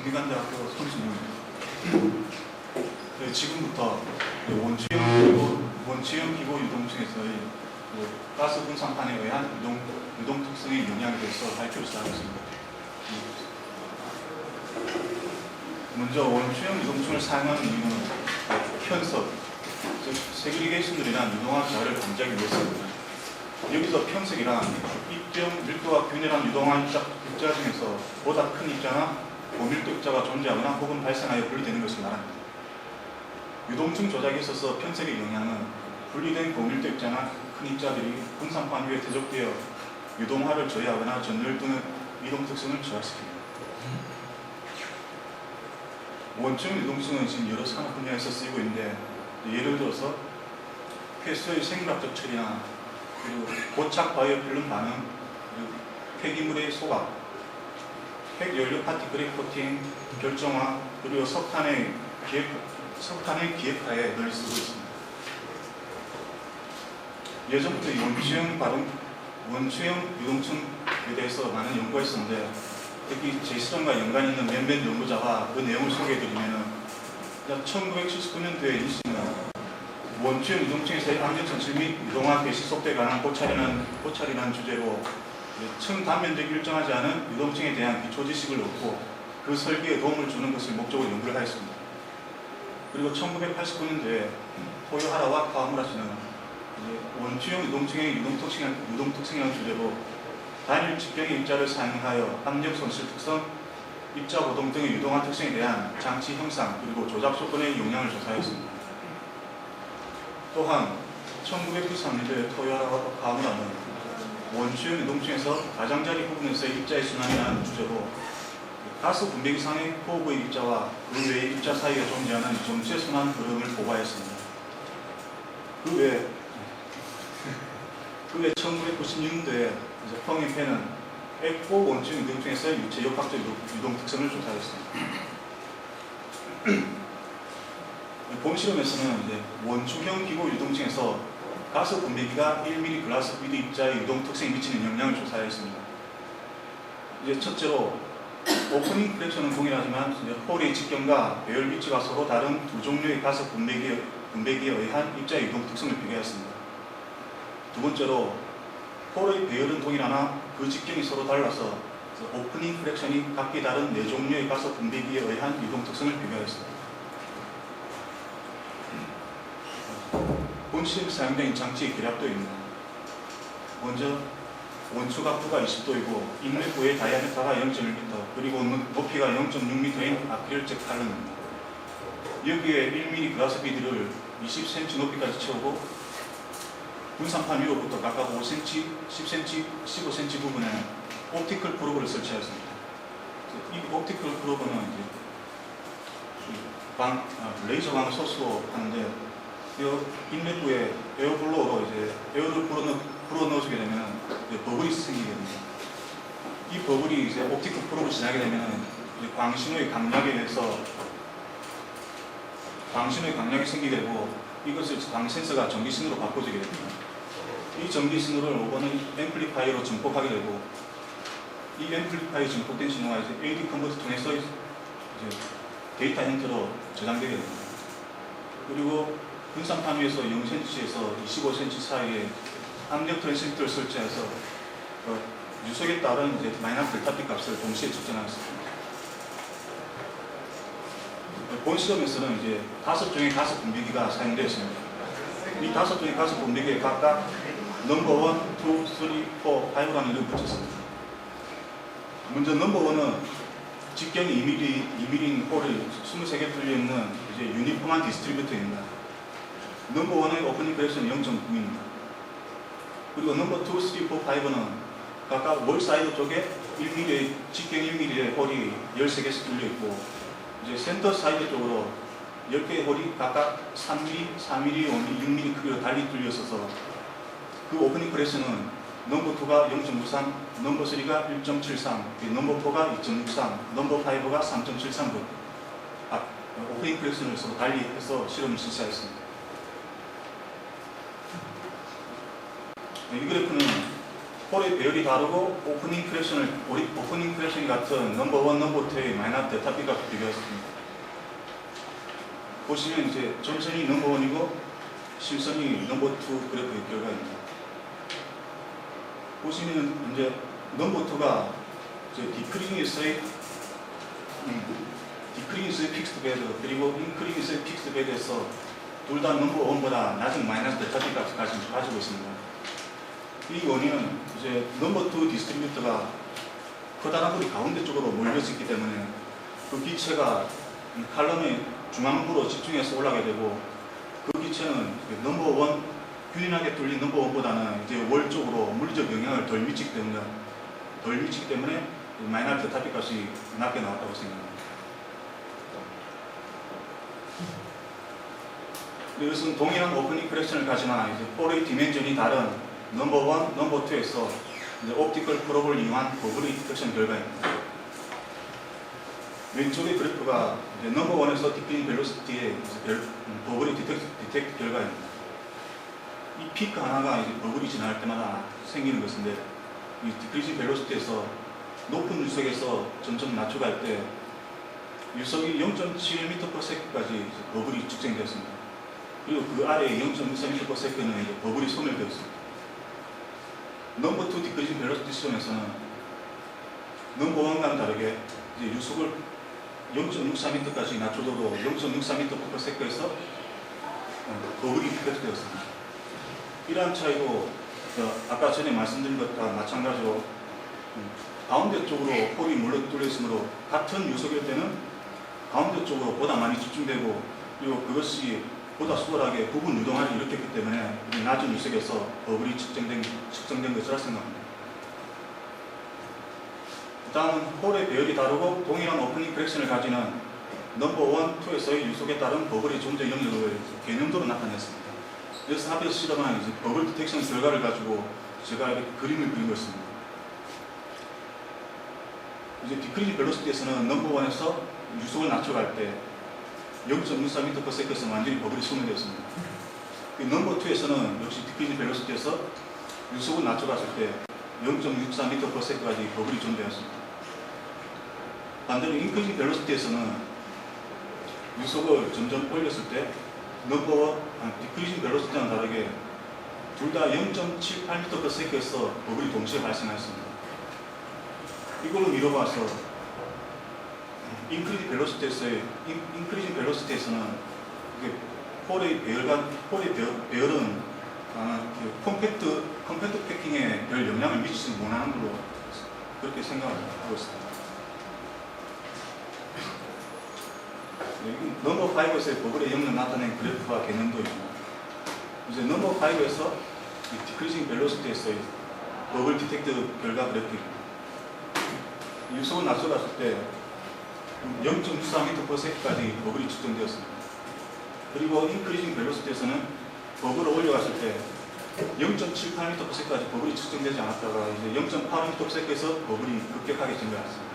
국민관대학교 손진웅입니다. 지금부터 원취형 기고 유동층에서의 가스 분산판에 의한 유동 특성의 영향에 대해서 발표를 시작하겠습니다. 먼저 원취형 유동층을 사용하는 이유는 편석, 즉 세그리게이션들이란 유동학 자를 방지하기 위해서입니다. 여기서 편석이란 입정 밀도가 균일한 유동학 입자 중에서 보다 큰 입자나 고밀도 입자가 존재하거나 혹은 발생하여 분리되는 것을 말합니다. 유동층 조작에 있어서 편석의 영향은 분리된 고밀도 입자나 큰 입자들이 분산판 위에 퇴적되어 유동화를 저해하거나 전열 또는 이동 특성을 저하시킵니다. 원취형 유동층은 지금 여러 산업 분야에서 쓰이고 있는데, 예를 들어서 폐수의 생물학적 처리나 그리고 고착 바이오 필름 반응, 그리고 폐기물의 소각, 핵연료 파티클의 코팅, 결정화, 그리고 석탄의 기획하에 널리 쓰고 있습니다. 예전부터 원취형 유동층에 대해서 많은 연구가 있었는데, 특히 제 실험과 연관이 있는 몇몇 연구자가 그 내용을 소개해드리면 1979년도에 이씨는 원취형 유동층에서의 암전 전출 및 유동화 개시 속도에 관한 고찰이라는 주제로 층 단면적이 일정하지 않은 유동층에 대한 기초 지식을 얻고 그 설계에 도움을 주는 것을 목적으로 연구를 하였습니다. 그리고 1989년도에 토요하라와 카와무라 씨는 원취형 유동층의 유동 특성이라는 주제로 단일 직경의 입자를 사용하여 압력 손실 특성, 입자 보동 등의 유동화 특성에 대한 장치 형상 그리고 조작 조건의 영향을 조사하였습니다. 또한 1993년도에 토요하라와 카와무라는 원취형 유동층에서 가장자리 부분에서의 입자의 순환이라는 주제로 가스 분배기 상의 포부의 입자와 그 외의 입자 사이에 존재하는 전체 순환 흐름을 보고하였습니다. 그 외 1996년도에 펑앤펜은 F4 원취형 유동층에서의 유체 역학적 유동 특성을 조사했습니다. 본 실험에서는 원축형 기고 유동층에서 가스 분배기가 1mm 글라스 비드 입자의 유동 특성에 미치는 영향을 조사했습니다. 첫째로 오프닝 프랙션은 동일하지만 홀의 직경과 배열 위치가 서로 다른 두 종류의 가스 분배기에 의한 입자의 유동 특성을 비교했습니다. 두 번째로 홀의 배열은 동일하나 그 직경이 서로 달라서 오프닝 프랙션이 각기 다른 네 종류의 가스 분배기에 의한 유동 특성을 비교했습니다. 본 시험에 사용된 장치의 계략도입니다. 먼저 원축 압부가 20도이고 인내부의 다이아메타가 0.1m 그리고 높이가 0.6m인 아크릴적 칼럼입니다. 여기에 1mm 글라스 비드를 20cm 높이까지 채우고 분산판 위로부터 각각 5cm, 10cm, 15cm 부분에 옵티컬 프로브를 설치하였습니다. 이 옵티컬 프로브는 레이저광을 소스로 하는데, 인내부에 에어블로어로 에어를 불어 넣어주게 되면 버블이 생기게 됩니다. 이 버블이 옵티컬 프로브를 지나게 되면 광신호의 강약에 의해서 생기게 되고, 이것을 광센서가 전기신호로 바꿔주게 됩니다. 이 전기신호를 5번의 앰플리파이어로 증폭하게 되고, 이 앰플리파이어 증폭된 신호가 AD 컨버터 통해서 데이터 형태로 저장되게 됩니다. 그리고 분산판 위에서 0cm에서 25cm 사이에 압력 트랜시미터를 설치해서 유속에 따른 마이너스 델타 P 값을 동시에 측정하였습니다. 본 실험에서는 5종의 가스 분배기가 사용되었습니다. 이 5종의 가스 분배기에 각각 넘버 1, 2, 3, 4, 5라는 이름을 붙였습니다. 먼저 넘버 1은 직경이 2mm인 홀을 23개 뚫려있는 유니폼한 디스트리뷰터입니다. 넘버 1의 오프닝 프랙션은 0.9입니다. 그리고 넘버 2, 3, 4, 5는 각각 월 사이드 쪽에 1mm, 직경 1mm의 홀이 13개씩 뚫려있고, 센터 사이드 쪽으로 10개의 홀이 각각 3mm, 4mm, 5mm, 6mm 크기로 달리 뚫려있어서 그 오프닝 프랙션은 넘버 2가 0.93, 넘버 3가 1.73, 넘버 4가 2.63, 넘버 5가 3.73분 오프닝 프랙션을 서로 달리 해서 실험을 실시하였습니다. 이 그래프는 홀의 배열이 다르고 오프닝 크래션이 같은 넘버 1, 넘버 2의 마이너스 델타 P 값을 비교했습니다. 보시면 이제 점선이 넘버 1이고 실선이 넘버 2 그래프의 결과입니다. 보시면 이제 넘버 2가 디크리징에서의 픽스드 베드 그리고 인크리징에서의 픽스드 베드에서 둘 다 넘버 1보다 낮은 마이너스 델타 P 값을 가지고 있습니다. 이 원인은 이제 넘버 2 디스트리뷰터가 커다란 불이 가운데 쪽으로 몰려서 있기 때문에 그 기체가 칼럼의 중앙부로 집중해서 올라가게 되고 그 기체는 넘버 1 균일하게 뚫린 넘버 1보다는 이제 월 쪽으로 물리적 영향을 덜 미치기 때문에 마이너스 델타 P 값이 낮게 나왔다고 생각합니다. 이것은 동일한 오프닝 크래션을 가지만 이제 홀의 디멘전이 다른 넘버 1, 넘버 2에서 옵티컬 프로브를 이용한 버블의 디텍션 결과입니다. 왼쪽의 그래프가 이제 넘버 1에서 디크리징 벨로시티의 버블의 디텍트 결과입니다. 이 피크 하나가 이제 버블이 지나갈 때마다 생기는 것인데 이 디크리징 벨로시티에서 높은 유속에서 점점 낮춰갈 때 유속이 0.7m/s까지 버블이 측정되었습니다. 그리고 그 아래에 0.64m/s는 이제 버블이 소멸되었습니다. 넘버 2 디크리징 벨로시티 시점에서는 넘버 1과는 다르게 이제 유속을 0.64m까지 낮춰줘도 0.64m/s에서 버블이 디텍트되었습니다. 이러한 차이도 아까 전에 말씀드린 것과 마찬가지로 가운데 쪽으로 홀이 물러 뚫려 있으므로 같은 유속일 때는 가운데 쪽으로 보다 많이 집중되고 그리고 그것이 보다 수월하게 부분 유동화를 일으켰기 때문에 낮은 유속에서 버블이 측정된 것이라 생각합니다. 다음은 홀의 배열이 다르고 동일한 오프닝 크래션을 가지는 넘버 1, 2에서의 유속에 따른 버블의 존재 영역을 개념도로 나타냈습니다. 그래서 앞에서 실험한 이제 버블 디텍션 결과를 가지고 제가 이렇게 그림을 그린 것입니다. 이제 디크리징 벨로시티에서는 넘버 1에서 유속을 낮춰갈 때 0.64m/s에서 완전히 버블이 소멸되었습니다. 넘버 2에서는 역시 디크리징 벨로시티에서 유속을 낮춰갔을 때 0.64m/s까지 버블이 존재했습니다. 반대로 인크리징 벨로시티에서는 유속을 점점 올렸을 때 디크리징 벨로시티와는 다르게 둘 다 0.78m/s에서 버블이 동시에 발생하였습니다. 이걸로 미뤄봐서 인크리징 벨로시티에서는 홀의 배열은 컴팩트 패킹에 별 영향을 미치지 못하는 걸로 그렇게 생각을 하고 있습니다. 넘버 5에서의 버블의 영향을 나타낸 그래프와 개념도입니다. 이제 넘버 5에서 디크리징 벨로시티에서의 버블 디텍트 결과 그래프입니다. 유속을 낮춰갔을 때 0.64m/s까지 버블이 측정되었습니다. 그리고 인크리징 벨로시티에서는 버블을 올려갔을 때 0.78m/s까지 버블이 측정되지 않았다가 이제 0.8m/s에서 버블이 급격하게 증가했습니다.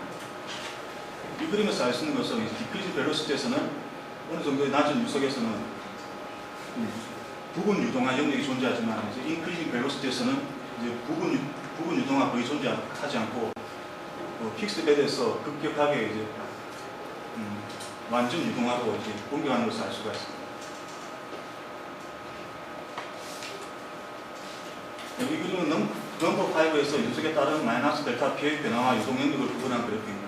이 그림에서 알 수 있는 것은 이제 디크리징 벨로시티에서는 어느 정도의 낮은 유속에서는 부분 유동화 영역이 존재하지만 이제 인크리징 벨로시티에서는 이제 부분 유동화 거의 존재하지 않고 픽스 베드에서 급격하게 이제 완전 유동화로 이제 옮겨가는 것을 알 수가 있습니다. 이 그림은 넘버 5에서 유속에 따른 마이너스 델타 P의 변화와 유동 영역을 구분한 그래프입니다.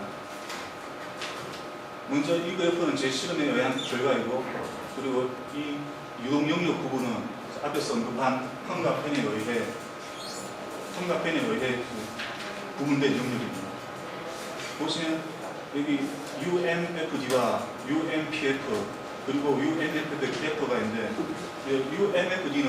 먼저 이 그래프는 제 실험에 의한 결과이고, 그리고 이 유동 영역 부분은 앞에서 언급한 턴과 펜에 의해 구분된 영역입니다. 보시면 여기 UMFD와 UMPF 그리고 UMF의 그래프가 있는데 UMFD는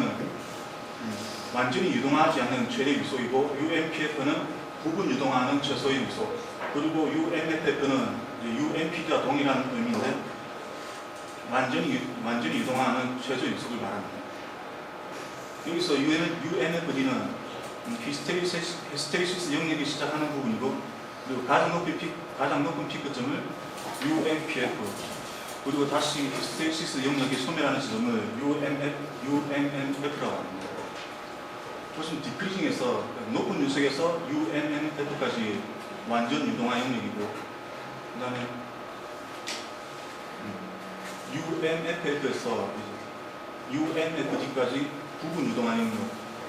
완전히 유동하지 않는 최대 유속이고 UMPF는 부분 유동하는 최소의 유속, 그리고 UMF는 UMPD와 동일한 의미인데 완전히 유동하는 최저 유속을 말합니다. 여기서 UMFD는 히스테리시스 영역이 시작하는 부분이고, 그리고 가장 높은 피크점을 UMPF, 그리고 다시 히스테리시스 영역이 소멸하는 지점을 UMF라고 합니다. 보시면 디크리징에서 높은 유속에서 UMMF까지 완전 유동화 영역이고, 그 다음에 UMF에서 UMFD까지 부분 유동화 영역,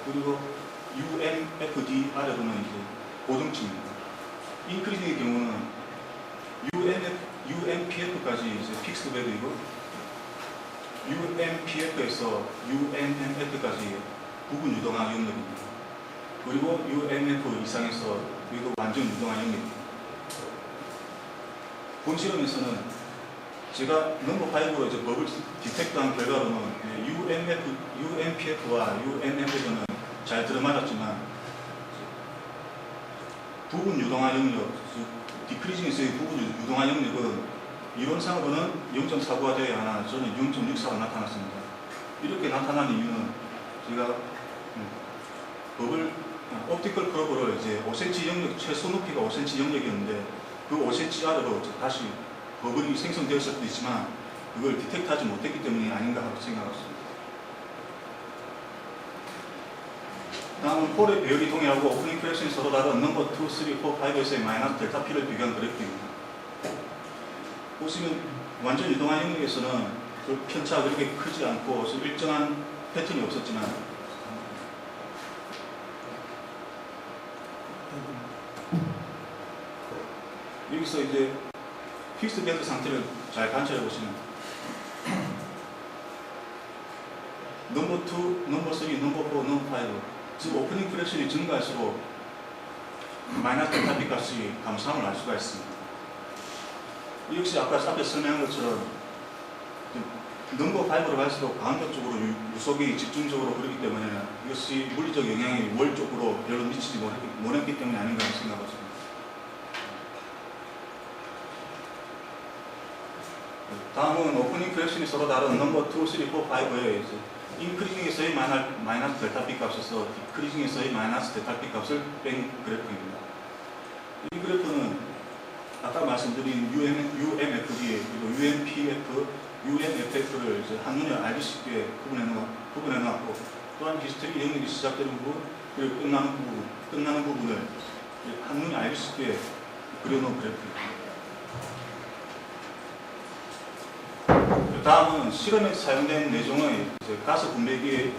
그리고 UMFD 아래로는 이제 고정층입니다. 인크리징의 경우는 UMPF까지 이제 픽스드 베드이고, UMPF에서 UMMF까지 부분 유동화 영역입니다. 그리고 UMF 이상에서 이거 완전 유동화 영역입니다. 본 실험에서는 제가 넘버 5로 이제 버블 디텍트한 결과로는 UMPF와 UMMF는 잘 들어맞았지만 부분 유동화 영역, 디크리징에서의 부분 유동화 영역은 이론상으로는 0.49가 되어야 하나 저는 0.64가 나타났습니다. 이렇게 나타난 이유는 제가 버블 옵티컬 프로브를 이제 5cm 영역, 최소 높이가 5cm 영역이었는데 그 5cm 아래로 다시 버블이 생성되었을 수도 있지만 그걸 디텍트하지 못했기 때문이 아닌가 하고 생각했습니다. 다음은 폴의 배열이 동일하고 오프닝 크랙션이 서로 다른 넘버 2, 3, 4, 5에서의 마이너스 델타 P를 비교한 그래프입니다. 보시면 완전 유동화 영역에서는 그 편차가 그렇게 크지 않고 일정한 패턴이 없었지만 여기서 이제 픽스드 베드 상태를 잘 관찰해 보시면 넘버 2, 넘버 3, 넘버 4, 넘버 5 즉 오프닝 프랙션이 증가할수록 마이너스 델타 B 값이 감소함을 알 수가 있습니다. 역시 아까 앞에 설명한 것처럼 넘버 5로 갈수록 간격적으로 유속이 집중적으로 그렇기 때문에 이것이 물리적 영향이 월 쪽으로 별로 미치지 못했기 때문에 아닌가 생각합니다. 다음은 오프닝 프랙션이 서로 다른 넘버 2, 3, 4, 5에 인크리징에서의 마이너스 델타 B 값에서 디크리징에서의 마이너스 델타 B 값을 뺀 그래프입니다. 이 그래프는 아까 말씀드린 UMFD 그리고 UMPF, UMFF를 이제 한눈에 알기 쉽게 구분해 놓았고 또한 히스토리 영역이 시작되는 부분 그리고 끝나는 부분을 한눈에 알기 쉽게 그려놓은 그래프입니다. 다음은 실험에 사용된 내종의 가스 분배기의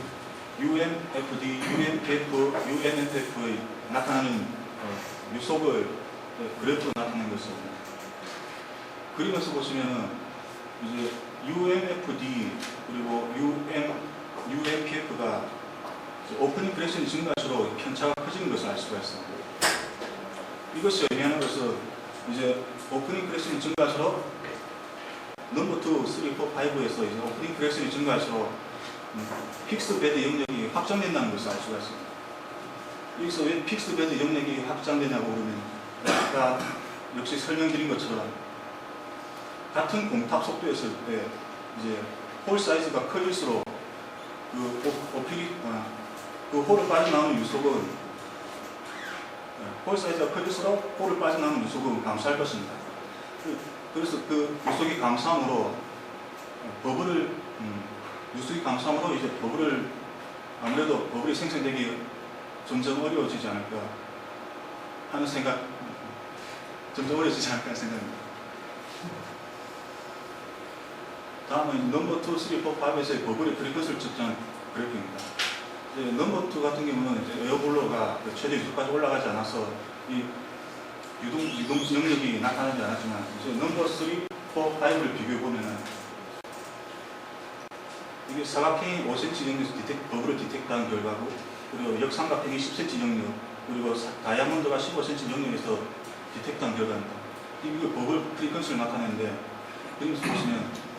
UMFD, UMPF, UMFF의 나타나는 유속을 그래프로 나타낸 것입니다. 그림에서 보시면은 이제 UMFD 그리고 UMPF가 오프닝 프랙션이 증가할수록 편차가 커지는 것을 알 수가 있습니다. 이것이 의미하는 것은 이제 오프닝 프랙션이 증가할수록 넘버 2, 3, 4, 5에서 이제 오프닝 프랙션이 증가할수록 픽스드 베드 영역이 확장된다는 것을 알 수가 있습니다. 여기서 왜 픽스드 베드 영역이 확장되냐고 그러면 아까 역시 설명드린 것처럼 같은 공탑 속도였을 때 이제 홀 사이즈가 커질수록 그 홀을 빠져나오는 유속은 홀 사이즈가 커질수록 홀을 빠져나오는 유속은 감소할 것입니다. 그래서 그 유속이 감소함으로 유속이 감소함으로 이제 아무래도 버블이 생성되기 점점 어려워지지 않을까 하는 생각, 점점 어려워지지 않을까 하는 생각입니다. 다음은 넘버 2, 3, 4, 5에서의 버블의 프리커스를 측정한 그래프입니다. 넘버 2 같은 경우는 이제 에어블로가 최대 유속까지 올라가지 않아서 이 유동 영역이 나타나지 않았지만 이제 넘버 3, 4, 5를 비교해 보면은 이게 사각형이 5cm 영역에서 버블을 디텍트한 결과고 그리고 역삼각형이 10cm 영역 그리고 다이아몬드가 15cm 영역에서 디텍트한 결과입니다. 이거 버블 프리퀀시를 나타내는데 그림에서 보시면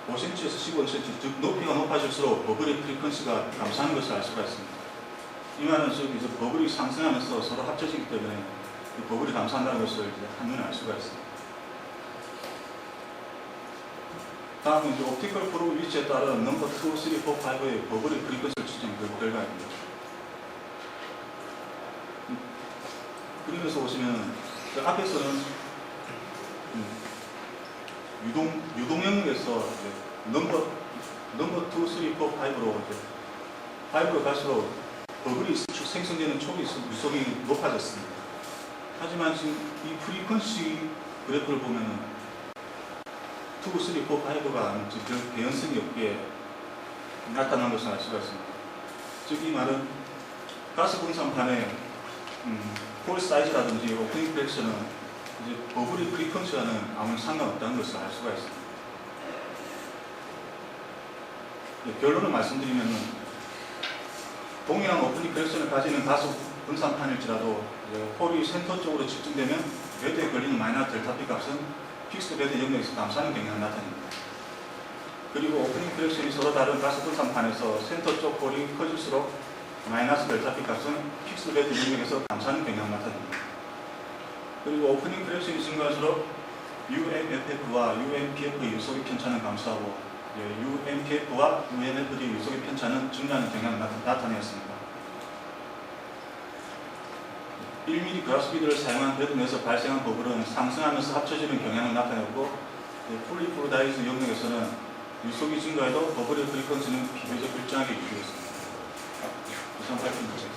5cm에서 15cm 즉 높이가 높아질수록 버블의 프리퀀시가 감소하는 것을 알 수가 있습니다. 이 말은 이제 버블이 상승하면서 서로 합쳐지기 때문에 버블이 감소한다는 것을 이제 한눈에 알 수가 있습니다. 다음은 이제 옵티컬 프로브 위치에 따른 넘버 2, 3, 4, 5의 버블의 프리퀀시를 측정한 결과입니다. 그림에서 보시면 앞에서는 유동 영역에서 넘버 2, 3, 4, 5로 파이브가 갈수록 버블이 생성되는 초기 유속이 높아졌습니다. 하지만 지금 이 프리퀀시 그래프를 보면은 2, 3, 4, 5가 별 개연성이 없게 나타난 것을 알 수가 있습니다. 즉 이 말은 가스 분산판의 홀 사이즈라든지 오프닝 프랙션은 이제 버블의 프리퀀시와는 아무 상관없다는 것을 알 수가 있습니다. 결론을 말씀드리면은 동일한 오프닝 프랙션을 가지는 가스 분산판일지라도 홀이 센터 쪽으로 집중되면 베드에 걸리는 마이너스 델타 P 값은 픽스 베드 영역에서 감소하는 경향을 나타냅니다. 그리고 오프닝 프랙션이 서로 다른 가스 분산판에서 센터 쪽 홀이 커질수록 마이너스 델타 P 값은 픽스 베드 영역에서 감소하는 경향을 나타냅니다. 그리고 오프닝 프랙션이 증가할수록 UMF와 UMPF의 유속의 편차는 감소하고 UMPF와 UMF의 유속의 편차는 증가하는 경향을 나타내었습니다. 1mm 그라스피드를 사용한 베드 내에서 발생한 버블은 상승하면서 합쳐지는 경향을 나타내고 폴리프로다이즈 영역에서는 유속이 증가해도 버블의 프리퀀시는 비교적 일정하게 유지됐습니다. 이상 발표입니다.